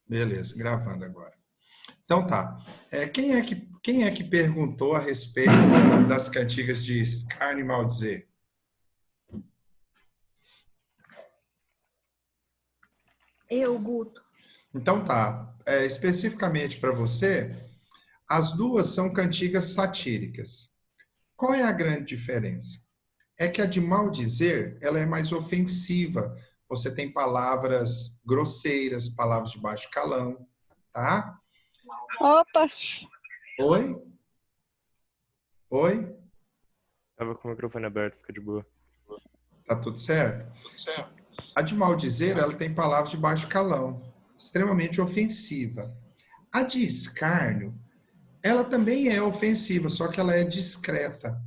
Beleza, gravando agora. Então tá. Quem é que perguntou a respeito das cantigas de escárnio e maldizer? Eu, Guto. Então tá. Especificamente para você, as duas são cantigas satíricas. Qual é a grande diferença? É que a de maldizer, ela é mais ofensiva. Você tem palavras grosseiras, palavras de baixo calão, tá? Opa! Oi? Oi? Tava com o microfone aberto, fica de boa. Tá tudo certo? A de maldizer, ela tem palavras de baixo calão, extremamente ofensiva. A de escárnio, ela também é ofensiva, só que ela é discreta,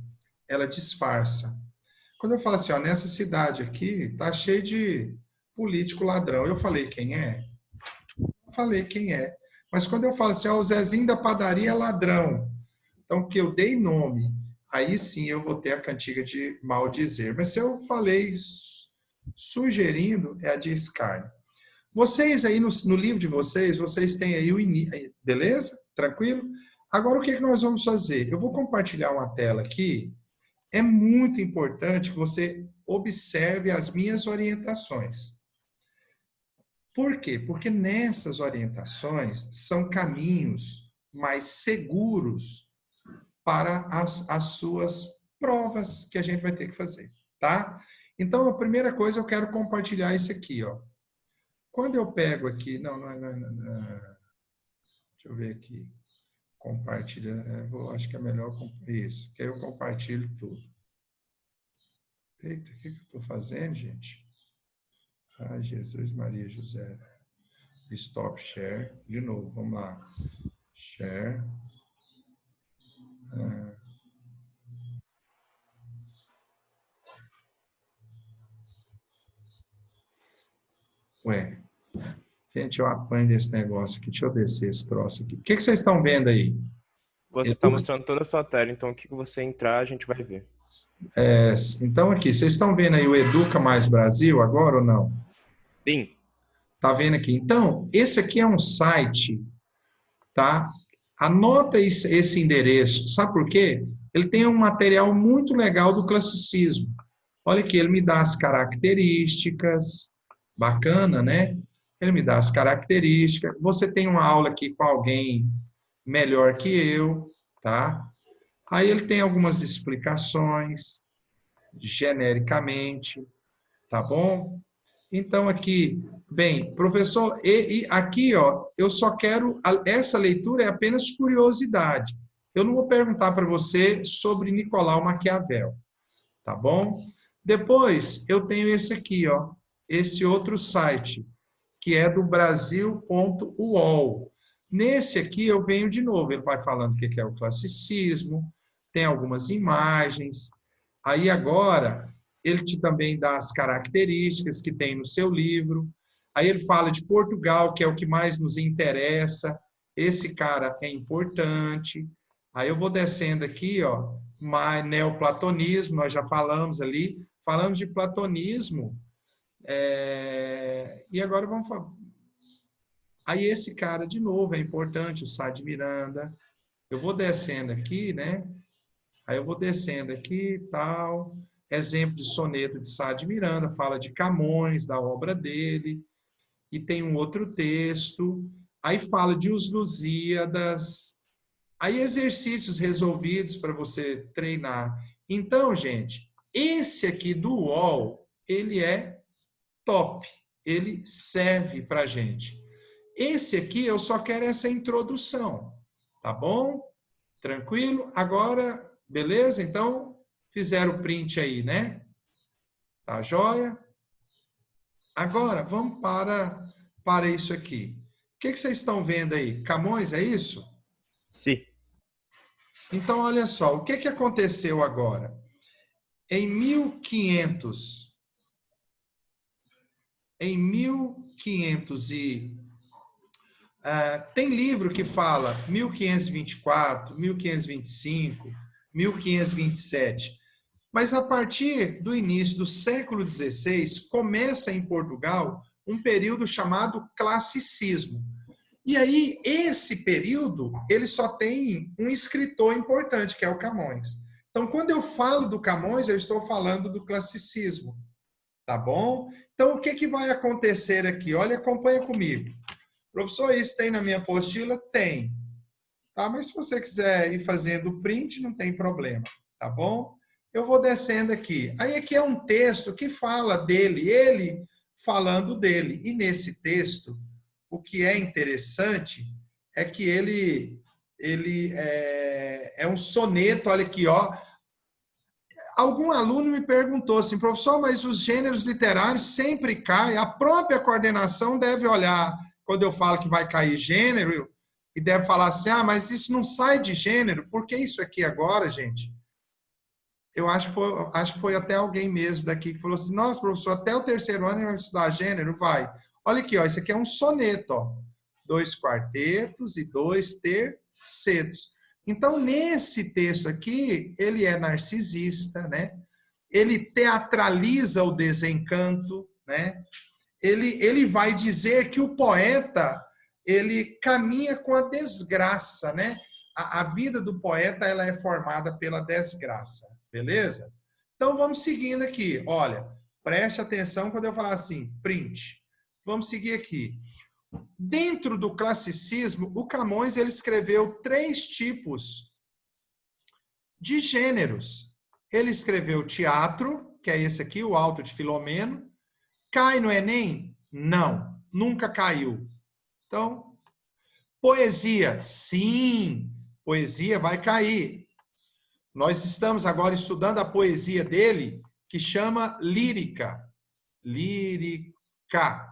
ela disfarça. Quando eu falo assim, ó, nessa cidade aqui tá cheio de político ladrão, eu falei quem é? Eu falei quem é. Mas quando eu falo assim, ó, o Zezinho da padaria é ladrão, então que eu dei nome, aí sim eu vou ter a cantiga de maldizer. Mas se eu falei sugerindo, é a de escárnio. Vocês aí no livro de vocês têm aí o início, beleza? Tranquilo? Agora o que nós vamos fazer? Eu vou compartilhar uma tela aqui. É muito importante que você observe as minhas orientações. Por quê? Porque nessas orientações são caminhos mais seguros para as suas provas que a gente vai ter que fazer, tá? Então, a primeira coisa, eu quero compartilhar isso aqui, ó. Quando eu pego aqui, não, deixa eu ver aqui, compartilha, acho que é melhor isso, que aí eu compartilho tudo. Eita, o que eu estou fazendo, gente? Ah, Jesus, Maria, José. Stop share, de novo, vamos lá. Share. Ué, gente, eu apanho desse negócio aqui. Deixa eu descer esse troço aqui. O que vocês estão vendo aí? Você está mostrando toda a sua tela, então o que você entrar, a gente vai ver. Então, aqui, vocês estão vendo aí o Educa Mais Brasil agora ou não? Sim. Tá vendo aqui? Então, esse aqui é um site, tá? Anota esse endereço. Sabe por quê? Ele tem um material muito legal do classicismo. Olha aqui, ele me dá as características. Bacana, né? Ele me dá as características. Você tem uma aula aqui com alguém melhor que eu, tá? Aí ele tem algumas explicações, genericamente, tá bom? Então, aqui, bem, professor, e aqui, ó, eu só quero, essa leitura é apenas curiosidade. Eu não vou perguntar para você sobre Nicolau Maquiavel, tá bom? Depois, eu tenho esse aqui, ó, esse outro site, que é do Brasil.uol. Nesse aqui, eu venho de novo, ele vai falando o que é o classicismo, tem algumas imagens. Aí, agora, ele te também dá as características que tem no seu livro. Aí ele fala de Portugal, que é o que mais nos interessa. Esse cara é importante. Aí eu vou descendo aqui, ó, neoplatonismo, nós já falamos ali. Falamos de platonismo. E agora vamos falar. Aí esse cara, de novo, é importante, o Sá de Miranda. Eu vou descendo aqui, né? Aí eu vou descendo aqui, tal. Exemplo de soneto de Sá de Miranda, fala de Camões, da obra dele. E tem um outro texto. Aí fala de Os Lusíadas. Aí exercícios resolvidos para você treinar. Então, gente, esse aqui do UOL, ele é top. Ele serve para a gente. Esse aqui eu só quero essa introdução. Tá bom? Tranquilo? Agora, beleza? Então, fizeram o print aí, né? Tá joia? Agora, vamos para isso aqui. O que vocês estão vendo aí? Camões, é isso? Sim. Então, olha só, o que aconteceu agora? Em 1500 tem livro que fala 1524, 1525, 1527. Mas a partir do início do século XVI, começa em Portugal um período chamado classicismo. E aí, esse período, ele só tem um escritor importante, que é o Camões. Então, quando eu falo do Camões, eu estou falando do classicismo. Tá bom? Então, o que, que vai acontecer aqui? Olha, acompanha comigo. Professor, isso tem na minha apostila? Tem. Tá? Mas se você quiser ir fazendo o print, não tem problema. Tá bom? Eu vou descendo aqui. Aí aqui é um texto que fala dele, ele falando dele. E nesse texto, o que é interessante é que ele é um soneto, olha aqui, ó. Algum aluno me perguntou assim, professor, mas os gêneros literários sempre caem, a própria coordenação deve olhar, quando eu falo que vai cair gênero, e deve falar assim, ah, mas isso não sai de gênero, por que isso aqui agora, gente? Eu acho que foi até alguém mesmo daqui que falou assim, nossa, professor, até o terceiro ano ele vai estudar gênero? Vai. Olha aqui, ó, isso aqui é um soneto, ó. 2 quartetos e 2 tercetos. Então, nesse texto aqui, ele é narcisista, né? Ele teatraliza o desencanto, né? Ele vai dizer que o poeta, ele caminha com a desgraça, né? A vida do poeta, ela é formada pela desgraça, beleza? Então, vamos seguindo aqui. Olha, preste atenção quando eu falar assim, print. Vamos seguir aqui. Dentro do classicismo, o Camões ele escreveu 3 tipos de gêneros. Ele escreveu teatro, que é esse aqui, o Alto de Filomeno. Cai no Enem? Não, nunca caiu. Então, poesia? Sim, poesia vai cair. Nós estamos agora estudando a poesia dele, que chama lírica. Lírica.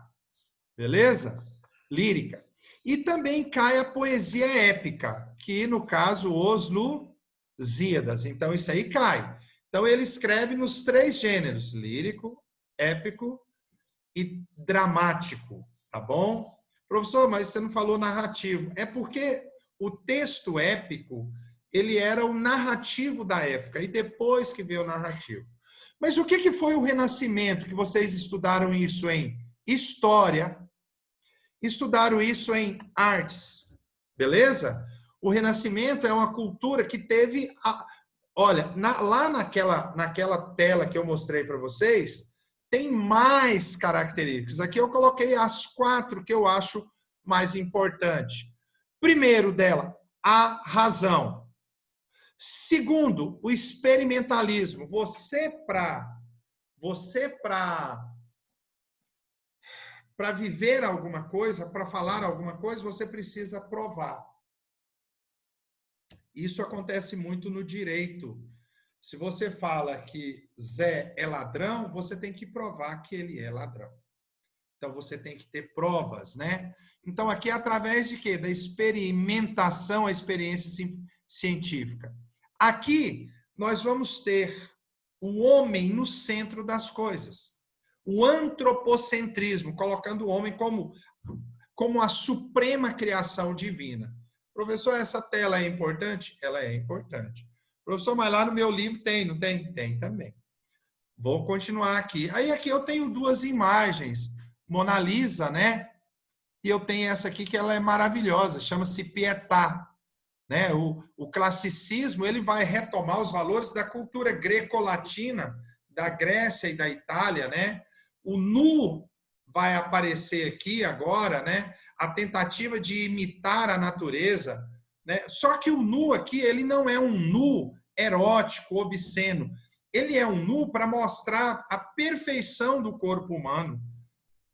Beleza? Lírica. E também cai a poesia épica, que no caso os Lusíadas. Então isso aí cai. Então ele escreve nos 3 gêneros, lírico, épico e dramático, tá bom? Professor, mas você não falou narrativo. É porque o texto épico, ele era o narrativo da época e depois que veio o narrativo. Mas o que foi o Renascimento, que vocês estudaram isso em história, estudaram isso em artes, beleza? O Renascimento é uma cultura que teve... Olha, lá naquela tela que eu mostrei para vocês, tem mais características. Aqui eu coloquei as 4 que eu acho mais importante. Primeiro dela, a razão. Segundo, o experimentalismo. Você para viver alguma coisa, para falar alguma coisa, você precisa provar. Isso acontece muito no direito. Se você fala que Zé é ladrão, você tem que provar que ele é ladrão. Então, você tem que ter provas, né? Então, aqui é através de quê? Da experimentação, a experiência científica. Aqui, nós vamos ter o homem no centro das coisas. O antropocentrismo, colocando o homem como a suprema criação divina. Professor, essa tela é importante? Ela é importante. Professor, mas lá no meu livro tem, não tem? Tem também. Vou continuar aqui. Aí aqui eu tenho 2 imagens. Mona Lisa, né? E eu tenho essa aqui que ela é maravilhosa, chama-se Pietà. Né? O classicismo ele vai retomar os valores da cultura greco-latina, da Grécia e da Itália, né? O nu vai aparecer aqui agora, né? A tentativa de imitar a natureza, né? Só que o nu aqui, ele não é um nu erótico, obsceno. Ele é um nu para mostrar a perfeição do corpo humano,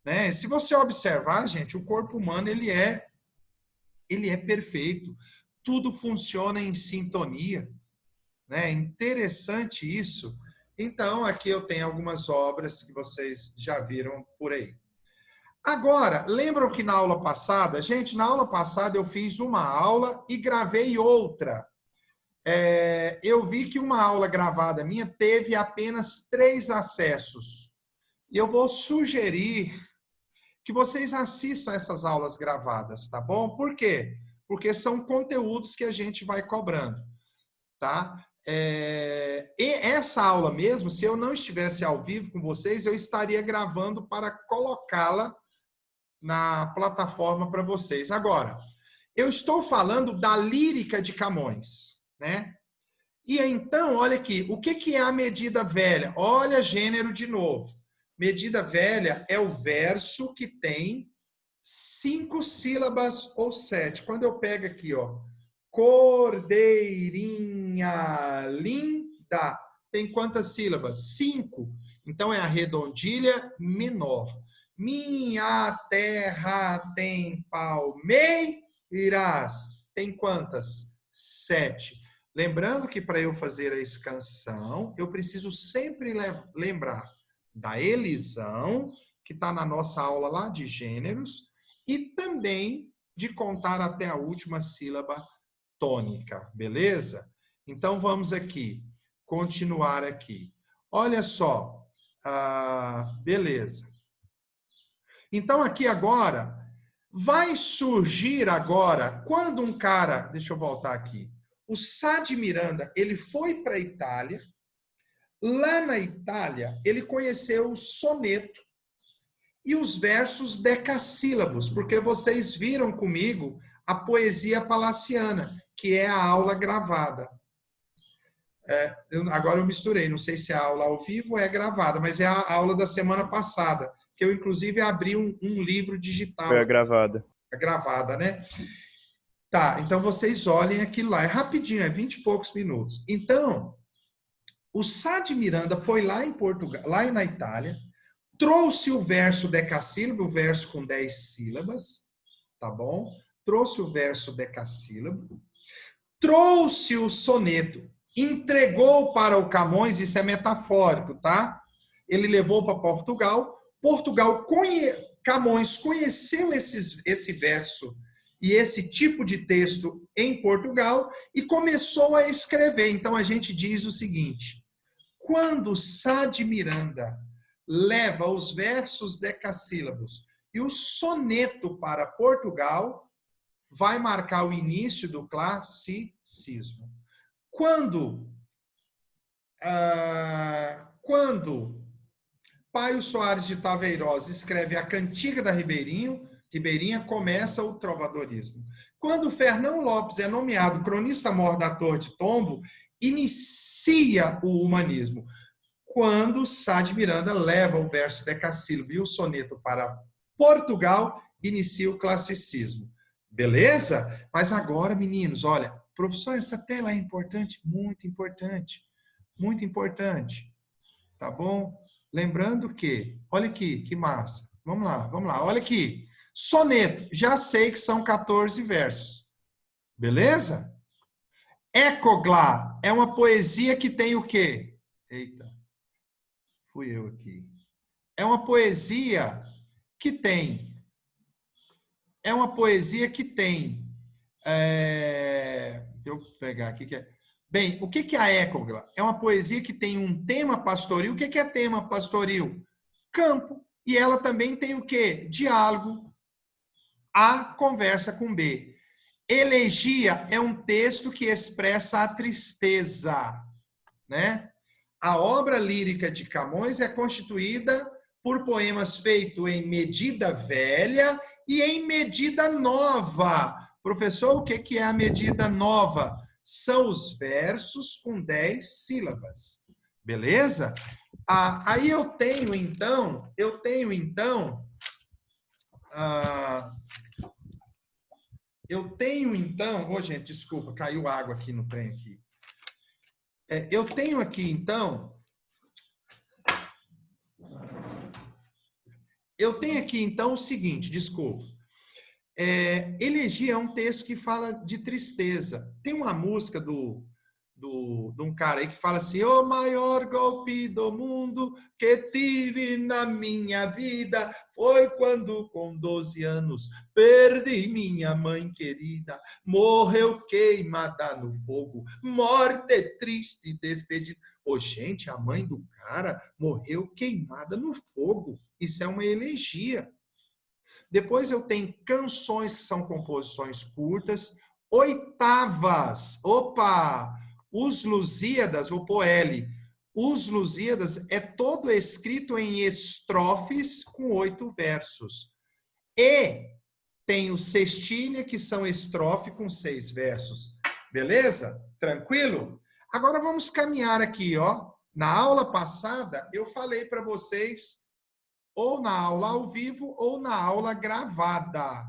né? Se você observar, gente, o corpo humano ele é perfeito. Tudo funciona em sintonia, né? Interessante isso. Então, aqui eu tenho algumas obras que vocês já viram por aí. Agora, lembram que na aula passada, gente, na aula passada eu fiz uma aula e gravei outra. Eu vi que uma aula gravada minha teve apenas 3 acessos. E eu vou sugerir que vocês assistam essas aulas gravadas, tá bom? Por quê? Porque são conteúdos que a gente vai cobrando, tá? E essa aula mesmo, se eu não estivesse ao vivo com vocês, eu estaria gravando para colocá-la na plataforma para vocês. Agora, eu estou falando da lírica de Camões, né? E então, olha aqui, o que é a medida velha? Olha gênero de novo. Medida velha é o verso que tem 5 sílabas ou 7. Quando eu pego aqui, ó, cordeirinha linda, tem quantas sílabas? 5. Então é a redondilha menor. Minha terra tem palmeiras. Tem quantas? 7. Lembrando que para eu fazer a escansão, eu preciso sempre lembrar da elisão, que está na nossa aula lá de gêneros, e também de contar até a última sílaba tônica, beleza? Então vamos aqui, continuar aqui. Olha só, beleza. Então aqui agora, vai surgir agora, quando um cara, deixa eu voltar aqui, o Sá de Miranda, ele foi para a Itália. Lá na Itália, ele conheceu o soneto e os versos decassílabos, porque vocês viram comigo a poesia palaciana, que é a aula gravada. Agora eu misturei, não sei se é a aula ao vivo ou é gravada, mas é a aula da semana passada, que eu inclusive abri um livro digital. Foi a gravada. A gravada, né? Tá, então vocês olhem aquilo lá. É rapidinho, é 20 e poucos minutos. Então, o Sá de Miranda foi lá em Portugal, lá na Itália, trouxe o verso decassílabo, o verso com 10 sílabas, tá bom? Trouxe o verso decassílabo, trouxe o soneto, entregou para o Camões, isso é metafórico, tá? Ele levou para Portugal, Camões conheceu esse verso e esse tipo de texto em Portugal e começou a escrever. Então a gente diz o seguinte: quando Sá de Miranda leva os versos decassílabos e o soneto para Portugal, vai marcar o início do classicismo. Quando Paio Soares de Taveiroz escreve a Cantiga da Ribeirinha, começa o trovadorismo. Quando Fernão Lopes é nomeado cronista-mor da Torre de Tombo, inicia o humanismo. Quando Sá de Miranda leva o verso decassílabo e o soneto para Portugal, inicia o classicismo. Beleza? Mas agora, meninos, olha, professor, essa tela é importante? Muito importante. Muito importante. Tá bom? Lembrando que, olha aqui, que massa. Vamos lá. Olha aqui. Soneto, já sei que são 14 versos. Beleza? Écogla é uma poesia que tem o quê? Eita, fui eu aqui. É uma poesia que tem. Deixa eu pegar aqui. Bem, o que é a écogla? É uma poesia que tem um tema pastoril. O que é tema pastoril? Campo. E ela também tem o quê? Diálogo. A conversa com B. Elegia é um texto que expressa a tristeza, né? A obra lírica de Camões é constituída por poemas feitos em medida velha e em medida nova. Professor, o que é a medida nova? São os versos com 10 sílabas. Beleza? Aí eu tenho então, gente, desculpa, caiu água aqui no trem aqui. Eu tenho aqui então o seguinte, desculpa. Elegia é um texto que fala de tristeza. Tem uma música de um cara aí que fala assim: o maior golpe do mundo que tive na minha vida foi quando, com 12 anos, perdi minha mãe querida. Morreu queimada no fogo, morte triste e despedida. Gente, a mãe do cara morreu queimada no fogo. Isso é uma elegia. Depois eu tenho canções que são composições curtas, oitavas. Opa! Os Lusíadas, vou pôr L. Os Lusíadas é todo escrito em estrofes com 8 versos. E tenho sextilha, que são estrofe com 6 versos. Beleza? Tranquilo? Agora vamos caminhar aqui, ó. Na aula passada, eu falei para vocês, ou na aula ao vivo, ou na aula gravada.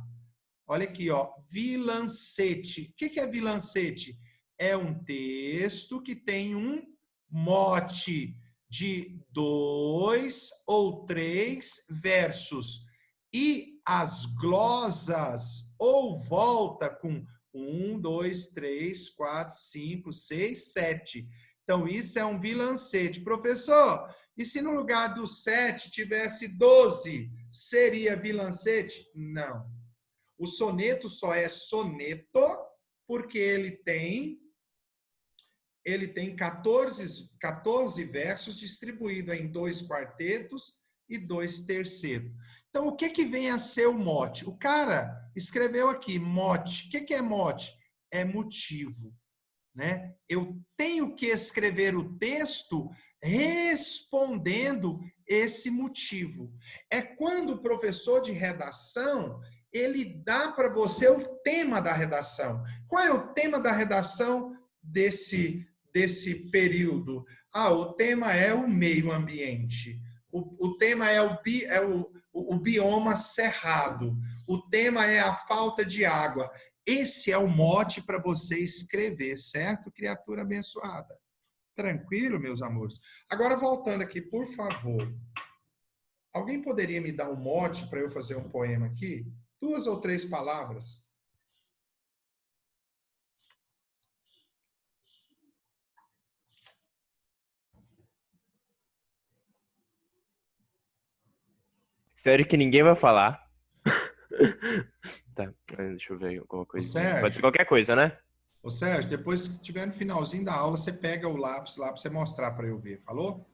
Olha aqui, ó. Vilancete. O que é vilancete? É um texto que tem um mote de 2 ou 3 versos. E as glosas ou volta com 1, 2, 3, 4, 5, 6, 7. Então, isso é um vilancete. Professor, e se no lugar do 7 tivesse 12, seria vilancete? Não. O soneto só é soneto porque ele tem 14 versos distribuídos em 2 quartetos e 2 tercetos. Então, o que vem a ser o mote? O cara escreveu aqui, mote. O que é mote? É motivo, né? Eu tenho que escrever o texto respondendo esse motivo. É quando o professor de redação, ele dá para você o tema da redação. Qual é o tema da redação desse período? O tema é o meio ambiente. O tema é o bioma cerrado. O tema é a falta de água. Esse é o mote para você escrever, certo, criatura abençoada? Tranquilo, meus amores? Agora, voltando aqui, por favor. Alguém poderia me dar um mote para eu fazer um poema aqui? 2 ou 3 palavras. Sério que ninguém vai falar. Tá, deixa eu ver alguma coisa. Sérgio, Pode ser qualquer coisa, né? Ô Sérgio, depois que tiver no finalzinho da aula, você pega o lápis lá para você mostrar para eu ver, falou?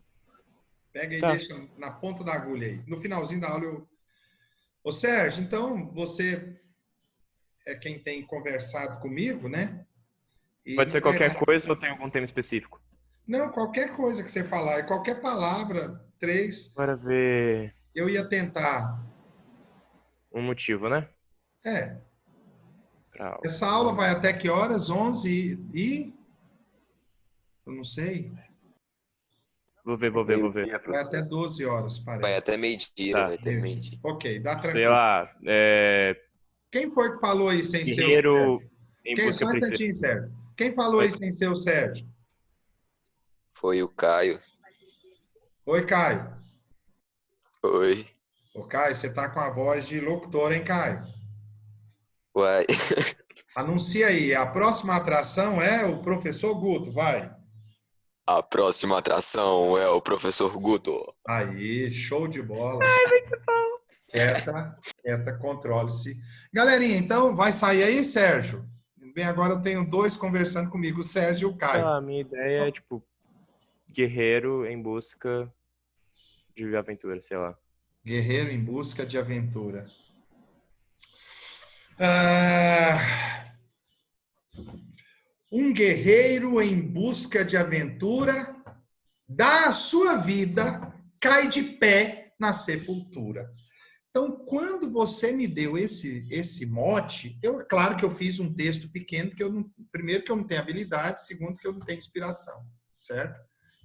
Pega aí, deixa na ponta da agulha aí. No finalzinho da aula eu... Ô Sérgio, então você é quem tem conversado comigo, né? E, Pode ser qualquer coisa ou tem algum tema específico? Não, qualquer coisa que você falar, qualquer palavra, 3. Bora ver Eu ia tentar. um motivo, né? Essa aula vai até que horas? 11 e... Eu não sei. Vou ver. Vai até 12 horas, parece. Vai até meio-dia, Tá. vai até meio-dia. Ok, dá tranquilo. Sei lá, Quem foi que falou aí sem ser o guerreiro Sérgio? em Só busca um princesa. instantinho, Sérgio. Quem falou aí sem ser o Sérgio? Foi o Caio. Oi, Caio. Oi. Ô, Caio, você tá com a voz de locutor, hein, Caio? Uai. Anuncia aí. A próxima atração é o professor Guto, vai. A próxima atração é o professor Guto. Aí, show de bola. Ai, muito bom. Quieta, controle-se. Galerinha, então, vai sair aí, Sérgio? Bem, agora eu tenho 2 conversando comigo, o Sérgio e o Caio. A minha ideia é, tipo, guerreiro em busca de aventura, sei lá. Guerreiro em busca de aventura. Um guerreiro em busca de aventura dá a sua vida, cai de pé na sepultura. Então, quando você me deu esse mote, claro que eu fiz um texto pequeno, porque primeiro que eu não tenho habilidade, segundo que eu não tenho inspiração, certo?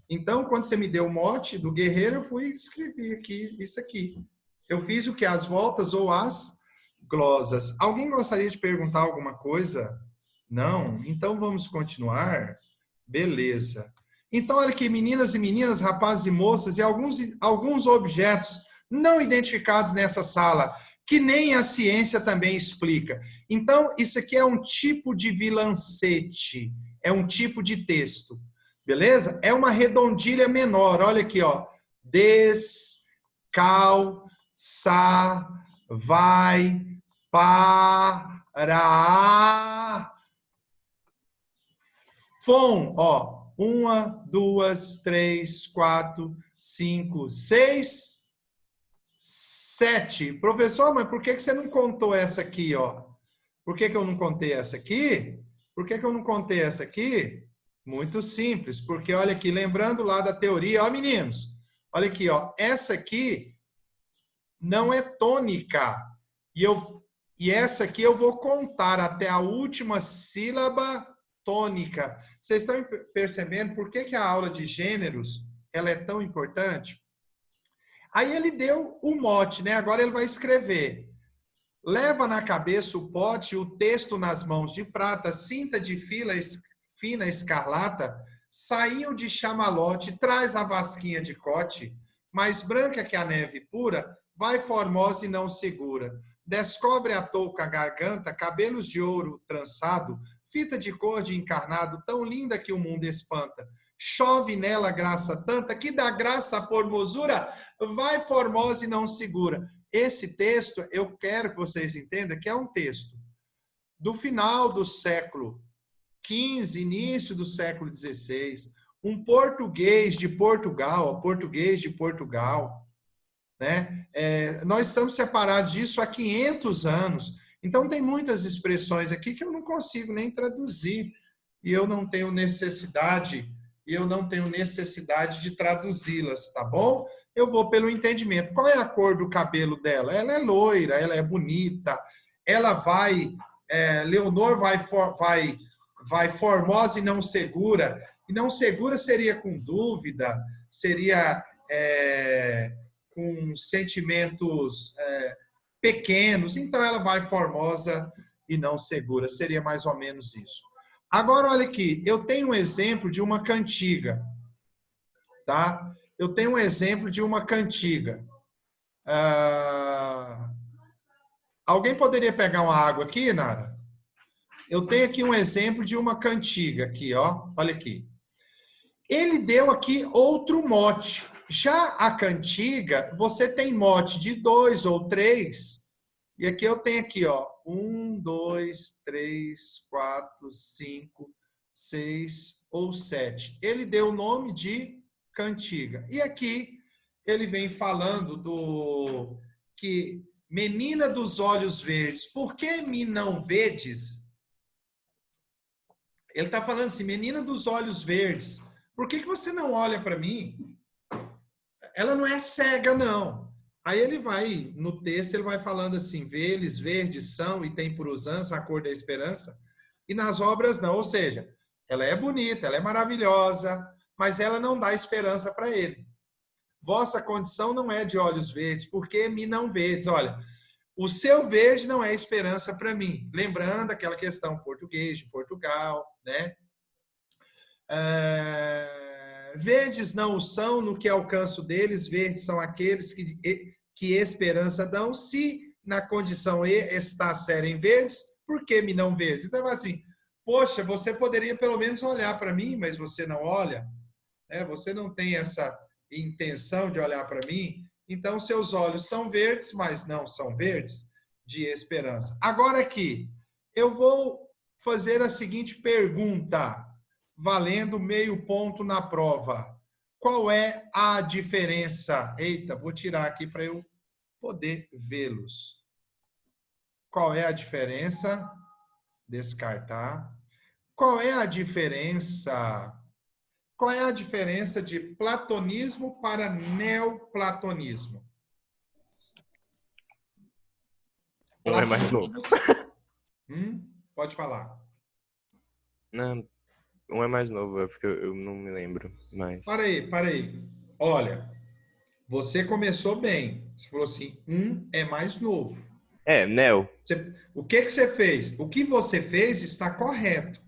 Então, quando você me deu o mote do guerreiro, eu fui escrever aqui, isso aqui. Eu fiz o que? As voltas ou as glosas. Alguém gostaria de perguntar alguma coisa? Não? Então, vamos continuar? Beleza. Então, olha aqui, meninas e meninas, rapazes e moças, e alguns objetos não identificados nessa sala, que nem a ciência também explica. Então, isso aqui é um tipo de vilancete, é um tipo de texto, beleza? É uma redondilha menor, olha aqui, ó. Descalça, vai, para, fom, ó. 1, 2, 3, 4, 5, 6, 7. Professor, mas por que você não contou essa aqui, ó? Por que eu não contei essa aqui? Por que eu não contei essa aqui? Muito simples, porque olha aqui, lembrando lá da teoria, ó meninos, olha aqui, ó, essa aqui não é tônica, E essa aqui eu vou contar até a última sílaba tônica. Vocês estão percebendo por que a aula de gêneros ela é tão importante? Aí ele deu o mote, né? Agora ele vai escrever. Leva na cabeça o pote, o texto nas mãos de prata, cinta de fina escarlata, sainho de chamalote, traz a vasquinha de cote, mais branca que a neve pura, vai formosa e não segura. Descobre a touca, a garganta, cabelos de ouro trançado, fita de cor de encarnado, tão linda que o mundo espanta. Chove nela graça tanta, que da graça a formosura, vai formosa e não segura. Esse texto, eu quero que vocês entendam que é um texto do final do século XV, início do século XVI, um português de Portugal, né? Nós estamos separados disso há 500 anos. Então, tem muitas expressões aqui que eu não consigo nem traduzir. E eu não tenho necessidade de traduzi-las, tá bom? Eu vou pelo entendimento. Qual é a cor do cabelo dela? Ela é loira, ela é bonita, ela vai... Leonor vai formosa e não segura. E não segura seria com dúvida, seria com sentimentos pequenos. Então, ela vai formosa e não segura. Seria mais ou menos isso. Agora, olha aqui. Eu tenho um exemplo de uma cantiga. Tá? Eu tenho um exemplo de uma cantiga. Alguém poderia pegar uma água aqui, Nara? Eu tenho aqui um exemplo de uma cantiga. Aqui, ó. Olha aqui. Ele deu aqui outro mote. Já a cantiga, você tem mote de 2 ou 3. E aqui eu tenho aqui, ó. 1, 2, 3, 4, 5, 6 ou 7. Ele deu o nome de cantiga. E aqui ele vem falando do que menina dos olhos verdes, por que me não vedes? Ele está falando assim, menina dos olhos verdes, por que você não olha para mim? Ela não é cega, não. Aí ele vai, no texto, ele vai falando assim, vê-eles verdes são e tem por usança a cor da esperança, e nas obras não, ou seja, ela é bonita, ela é maravilhosa, mas ela não dá esperança para ele. Vossa condição não é de olhos verdes, porque me não vedes. Olha, o seu verde não é esperança para mim. Lembrando aquela questão português, de Portugal, né? Verdes não o são no que alcanço deles, verdes são aqueles que esperança dão. Se na condição está serem verdes, por que me não verdes? Então, assim, poxa, você poderia pelo menos olhar para mim, mas você não olha. Você não tem essa intenção de olhar para mim, então seus olhos são verdes, mas não são verdes de esperança. Agora aqui, eu vou fazer a seguinte pergunta, valendo meio ponto na prova. Qual é a diferença? Eita, vou tirar aqui para eu poder vê-los. Qual é a diferença? Descartar. Qual é a diferença? Qual é a diferença de platonismo para neoplatonismo? Um é mais novo. Pode falar. Não, um é mais novo, é porque eu não me lembro mais. Para aí. Olha, você começou bem. Você falou assim, é mais novo. Neo. O que você fez? O que você fez está correto.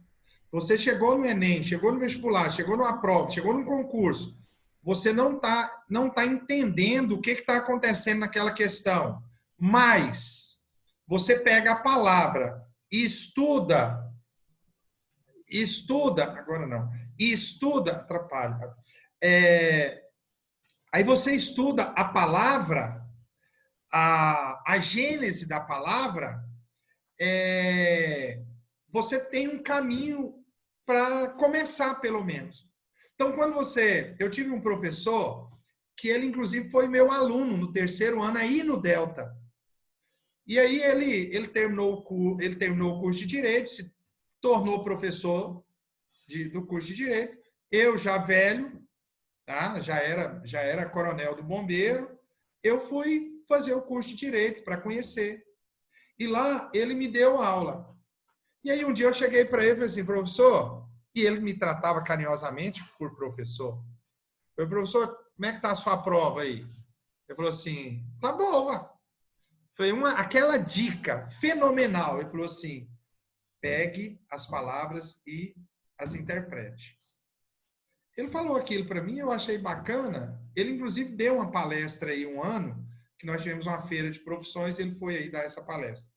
Você chegou no Enem, chegou no vestibular, chegou numa prova, chegou num concurso. Você não tá entendendo o que está acontecendo naquela questão. Mas você pega a palavra e estuda, agora não, atrapalha. Aí você estuda a palavra, a gênese da palavra, você tem um caminho para começar, pelo menos. Então, eu tive um professor que ele, inclusive, foi meu aluno no 3º ano aí no Delta. E aí ele terminou o curso de Direito, se tornou professor do curso de Direito. Eu, já velho, tá? já era coronel do bombeiro, eu fui fazer o curso de Direito para conhecer. E lá ele me deu aula. E aí um dia eu cheguei para ele e falei assim, professor, e ele me tratava carinhosamente por professor. Eu falei, professor, como é que tá a sua prova aí? Ele falou assim, tá boa. Foi aquela dica fenomenal. Ele falou assim, pegue as palavras e as interprete. Ele falou aquilo para mim, eu achei bacana. Ele, inclusive, deu uma palestra aí um ano, que nós tivemos uma feira de profissões, e ele foi aí dar essa palestra.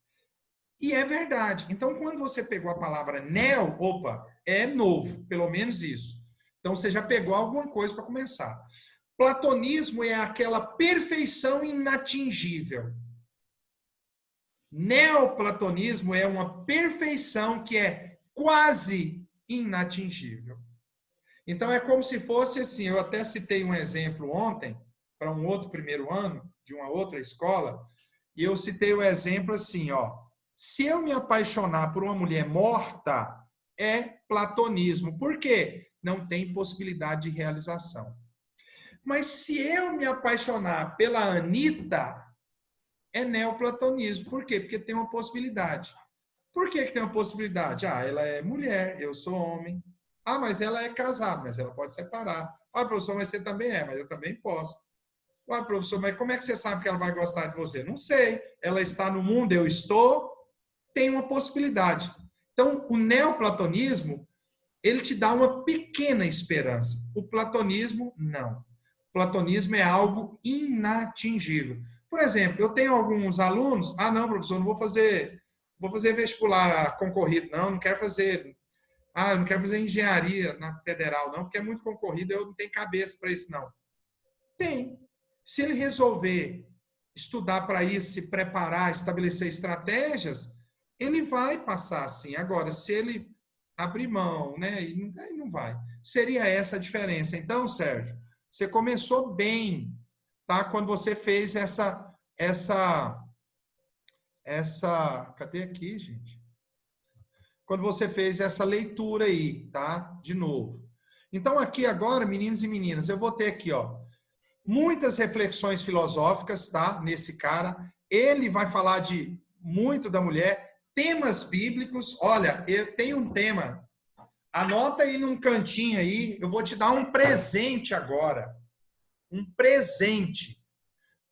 E é verdade. Então, quando você pegou a palavra neo, opa, é novo, pelo menos isso. Então, você já pegou alguma coisa para começar. Platonismo é aquela perfeição inatingível. Neoplatonismo é uma perfeição que é quase inatingível. Então, é como se fosse assim, eu até citei um exemplo ontem, para um outro primeiro ano, de uma outra escola, e eu citei o exemplo assim, ó, se eu me apaixonar por uma mulher morta, é platonismo. Por quê? Não tem possibilidade de realização. Mas se eu me apaixonar pela Anitta, é neoplatonismo. Por quê? Porque tem uma possibilidade. Por que tem uma possibilidade? Ah, ela é mulher, eu sou homem. Ah, mas ela é casada, mas ela pode separar. Ah, professor, mas você também é, mas eu também posso. Ah, professor, mas como é que você sabe que ela vai gostar de você? Não sei. Ela está no mundo, eu estou. Tem uma possibilidade. Então, o neoplatonismo, ele te dá uma pequena esperança. O platonismo, não. O platonismo é algo inatingível. Por exemplo, eu tenho alguns alunos, ah, não, professor, não vou fazer vestibular concorrido, não quero fazer, eu não quero fazer engenharia na federal, não, porque é muito concorrido, eu não tenho cabeça para isso, não. Tem. Se ele resolver estudar para isso, se preparar, estabelecer estratégias, ele vai passar assim. Agora, se ele abrir mão, né, aí não vai. Seria essa a diferença. Então, Sérgio, você começou bem, tá? Quando você fez cadê aqui, gente? Quando você fez essa leitura aí, tá? De novo. Então, aqui agora, meninos e meninas, eu vou ter aqui, ó, muitas reflexões filosóficas, tá? Nesse cara. Ele vai falar de muito da mulher, temas bíblicos. Olha, eu tenho um tema. Anota aí num cantinho aí, eu vou te dar um presente agora. Um presente.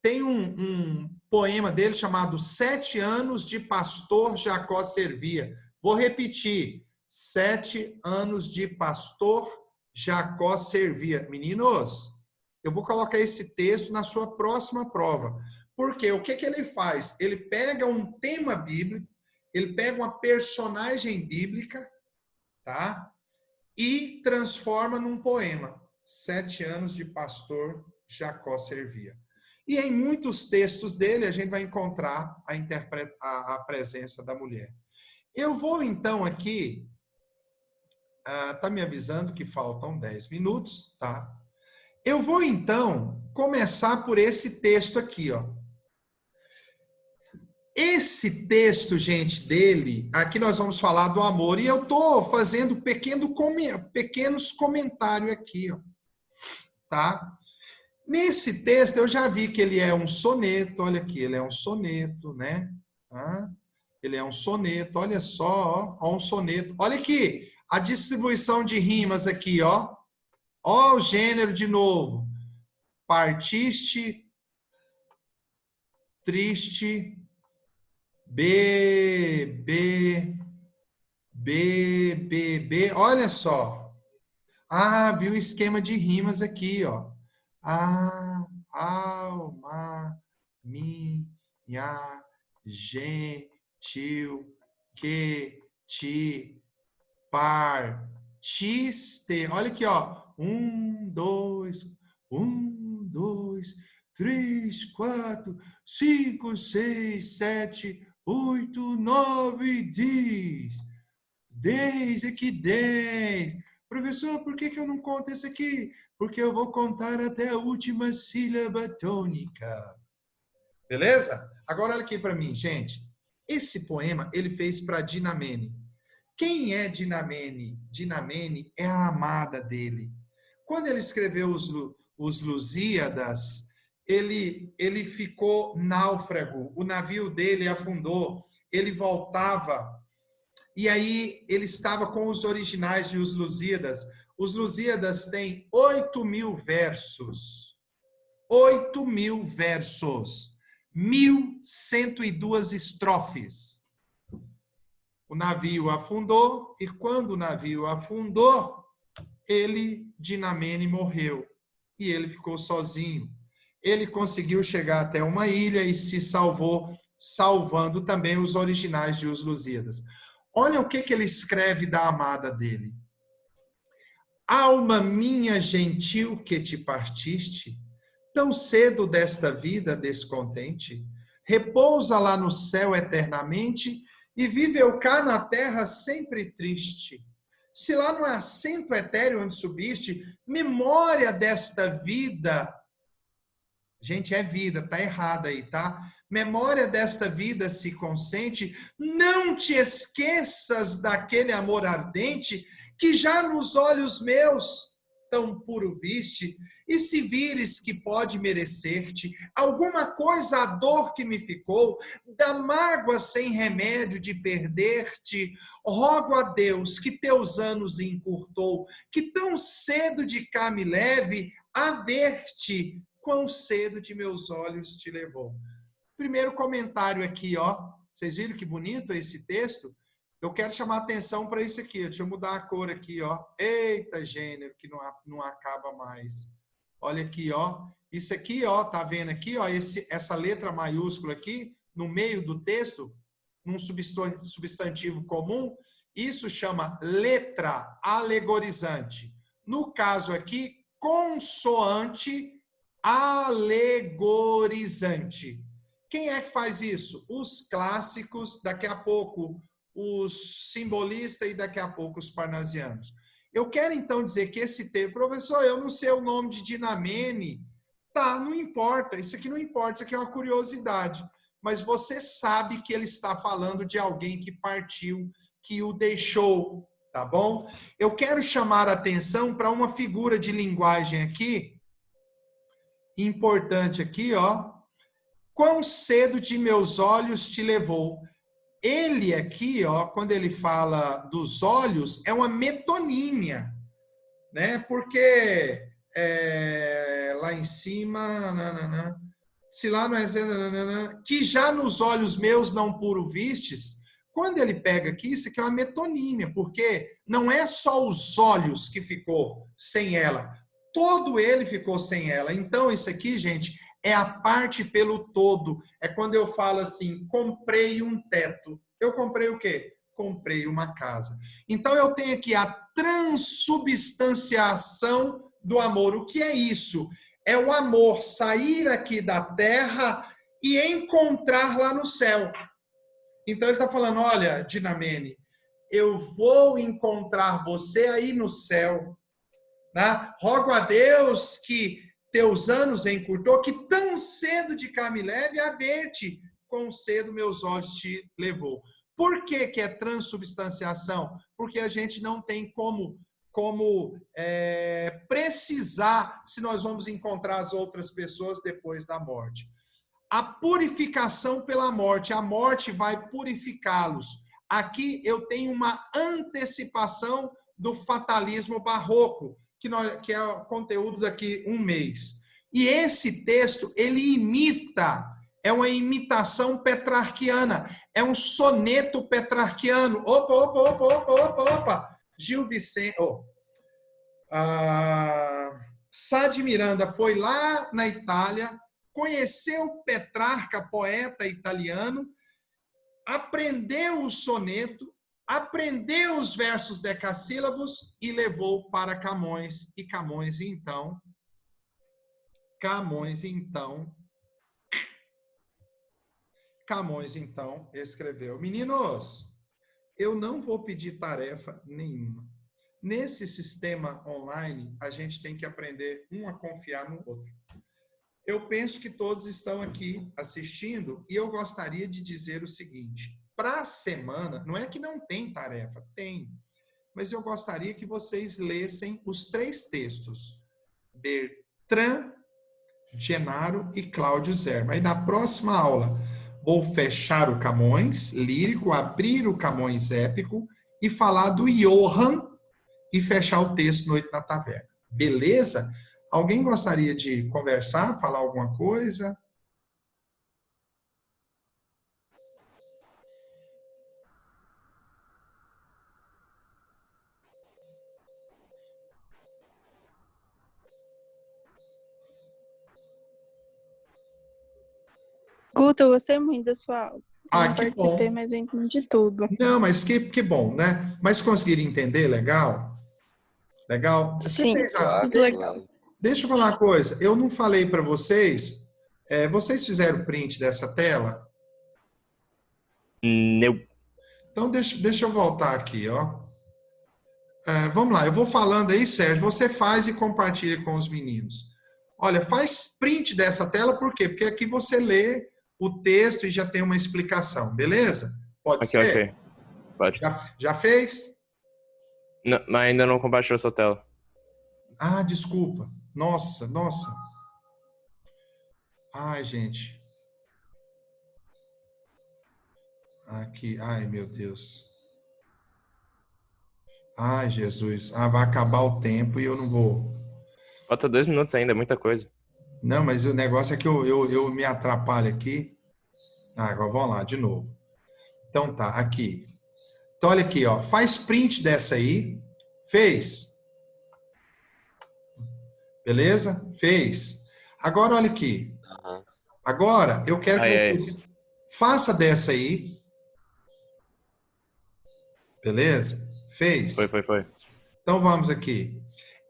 Tem um poema dele chamado 7 anos de pastor Jacó servia. Vou repetir. 7 anos de pastor Jacó servia. Meninos, eu vou colocar esse texto na sua próxima prova. Porque o que ele faz? Ele pega um tema bíblico, ele pega uma personagem bíblica, tá? E transforma num poema. 7 anos de pastor Jacó servia. E em muitos textos dele a gente vai encontrar a presença da mulher. Eu vou então aqui, tá me avisando que faltam 10 minutos, tá? Eu vou, então, começar por esse texto aqui, ó. Esse texto, gente, dele, aqui nós vamos falar do amor, e eu estou fazendo pequenos comentários aqui, ó, tá? Nesse texto, eu já vi que ele é um soneto, olha aqui, ele é um soneto, né? Ele é um soneto, olha só, ó um soneto. Olha aqui, a distribuição de rimas aqui, ó. Ó o gênero de novo. Partiste, triste, B. Olha só. Viu o esquema de rimas aqui, ó. Alma, minha, gentil, que te partiste. Olha aqui, ó. 1, 2, 3, 4, 5, 6, 7, 8, 9, 10. 10 aqui, 10. Professor, por que eu não conto esse aqui? Porque eu vou contar até a última sílaba tônica. Beleza? Agora olha aqui para mim, gente. Esse poema ele fez para Dinamene. Quem é Dinamene? Dinamene é a amada dele. Quando ele escreveu os Lusíadas, ele ficou náufrago. O navio dele afundou. ele voltava, e aí ele estava com os originais de Os Lusíadas. Os Lusíadas têm 8.000 versos. 8.000 versos. 1.102 estrofes. O navio afundou, e quando o navio afundou, Dinamene morreu. E ele ficou sozinho. Ele conseguiu chegar até uma ilha e se salvou, salvando também os originais de Os Lusíadas. Olha o que ele escreve da amada dele. Alma minha gentil que te partiste, tão cedo desta vida descontente, repousa lá no céu eternamente e viveu cá na terra sempre triste. Se lá no assento etéreo onde subiste, memória desta vida, gente, é vida, tá errado aí, tá? Memória desta vida se consente, não te esqueças daquele amor ardente que já nos olhos meus tão puro viste, e se vires que pode merecer-te alguma coisa a dor que me ficou, da mágoa sem remédio de perder-te, rogo a Deus que teus anos encurtou, que tão cedo de cá me leve a ver-te, quão cedo de meus olhos te levou. Primeiro comentário aqui, ó. Vocês viram que bonito esse texto? Eu quero chamar atenção para isso aqui. Deixa eu mudar a cor aqui, ó. Eita, gênero, que não acaba mais. Olha aqui, ó. Isso aqui, ó, tá vendo aqui, ó, essa letra maiúscula aqui, no meio do texto, num substantivo comum, isso chama letra alegorizante. No caso aqui, consoante alegorizante. Quem é que faz isso? Os clássicos, daqui a pouco os simbolistas e daqui a pouco os parnasianos. Eu quero então dizer que esse texto, professor, eu não sei o nome de Dinamene, tá, não importa, isso aqui não importa, isso aqui é uma curiosidade, mas você sabe que ele está falando de alguém que partiu, que o deixou, tá bom? Eu quero chamar a atenção para uma figura de linguagem aqui, importante aqui, ó. Quão cedo de meus olhos te levou. Ele aqui, ó, quando ele fala dos olhos, é uma metonímia, né? Porque lá em cima, se lá não é que já nos olhos meus não puro vistes, quando ele pega aqui, isso aqui é uma metonímia, porque não é só os olhos que ficou sem ela, todo ele ficou sem ela. Então, isso aqui, gente, é a parte pelo todo. É quando eu falo assim, comprei um teto. Eu comprei o quê? Comprei uma casa. Então, eu tenho aqui a transubstanciação do amor. O que é isso? É o amor sair aqui da terra e encontrar lá no céu. Então, ele está falando, olha, Dinamene, eu vou encontrar você aí no céu. Né? Rogo a Deus que teus anos encurtou, que tão cedo de cá me leve a ver-te, quão cedo meus olhos te levou. Por que que é transubstanciação? Porque a gente não tem como precisar se nós vamos encontrar as outras pessoas depois da morte. A purificação pela morte, a morte vai purificá-los. Aqui eu tenho uma antecipação do fatalismo barroco, que é o conteúdo daqui um mês. E esse texto, ele imita, é uma imitação petrarquiana, é um soneto petrarquiano. Opa! Gil Vicente, Sá de Miranda foi lá na Itália, conheceu Petrarca, poeta italiano, aprendeu o soneto, aprendeu os versos decassílabos e levou para Camões. E Camões, então, escreveu. Meninos, eu não vou pedir tarefa nenhuma. Nesse sistema online, a gente tem que aprender um a confiar no outro. Eu penso que todos estão aqui assistindo e eu gostaria de dizer o seguinte. Para a semana, não é que não tem tarefa, tem. Mas eu gostaria que vocês lessem os 3 textos. Bertrand, Genaro e Cláudio Zerma. Aí na próxima aula, ou fechar o Camões lírico, abrir o Camões épico e falar do Johann e fechar o texto Noite na Taverna. Beleza? Alguém gostaria de conversar, falar alguma coisa? Guto, eu gostei muito da sua aula. Eu Ah, não que participei, bom. mas eu entendi tudo. Não, mas que bom, né? Mas conseguiram entender? Legal? Legal? Você Sim, fez a... muito legal. Deixa eu falar uma coisa. Eu não falei para vocês. Vocês fizeram print dessa tela? Não. Então, deixa eu voltar aqui, ó. Vamos lá, eu vou falando aí, Sérgio. Você faz e compartilha com os meninos. Olha, faz print dessa tela, por quê? Porque aqui você lê o texto e já tem uma explicação, beleza? Pode Ok, ser? ok. Pode. Já fez? Não, mas ainda não compartilhou sua tela. Ah, desculpa. Nossa, nossa. Ai, gente. Aqui, ai, meu Deus. Ai, Jesus. Ah, vai acabar o tempo e eu não vou. Falta 2 minutos ainda, é muita coisa. Não, mas o negócio é que eu me atrapalho aqui. Ah, agora vamos lá, de novo. Então tá, aqui. Então olha aqui, ó. Faz print dessa aí. Fez. Beleza? Fez. Agora olha aqui. Aham. Agora eu quero que É você isso. faça dessa aí. Beleza? Fez. Foi. Então vamos aqui.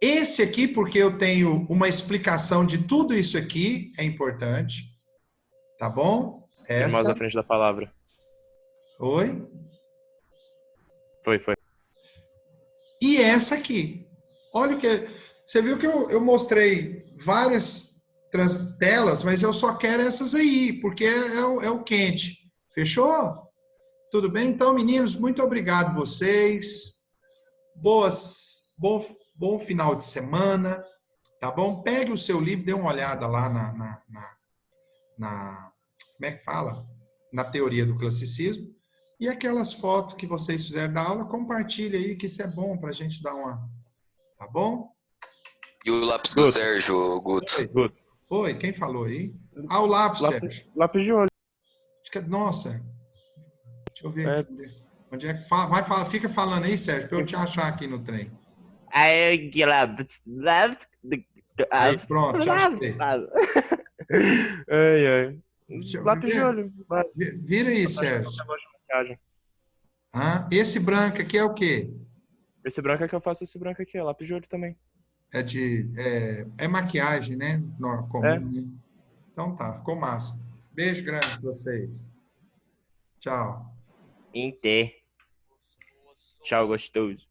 Esse aqui, porque eu tenho uma explicação de tudo isso aqui, é importante. Tá bom? Os mouse Essa. à frente da palavra. Oi? Foi. E essa aqui. Olha o que. Você viu que eu mostrei várias telas, mas eu só quero essas aí, porque é o quente. Fechou? Tudo bem? Então, meninos, muito obrigado vocês. Bom final de semana. Tá bom? Pegue o seu livro, dê uma olhada lá como é que fala? Na teoria do classicismo. E aquelas fotos que vocês fizeram da aula, compartilhe aí, que isso é bom para a gente dar uma. Tá bom? E o lápis do Guto. Sérgio, Guto? Guto. Oi, quem falou aí? Ah, o lápis, Sérgio. Lápis de olho. Nossa, deixa eu ver É. aqui. Onde é que fica falando aí, Sérgio, para eu te achar aqui no trem. Aí, pronto, já achei. Ai. Deixa eu Lápis de ver. olho. Vira aí, Sérgio. Ah, esse branco aqui é o quê? Esse branco é que eu faço, esse branco aqui, é lápis de olho também. É maquiagem, né? Comum, É. né? Então tá, ficou massa. Beijo grande pra vocês. Tchau. Tchau, gostoso.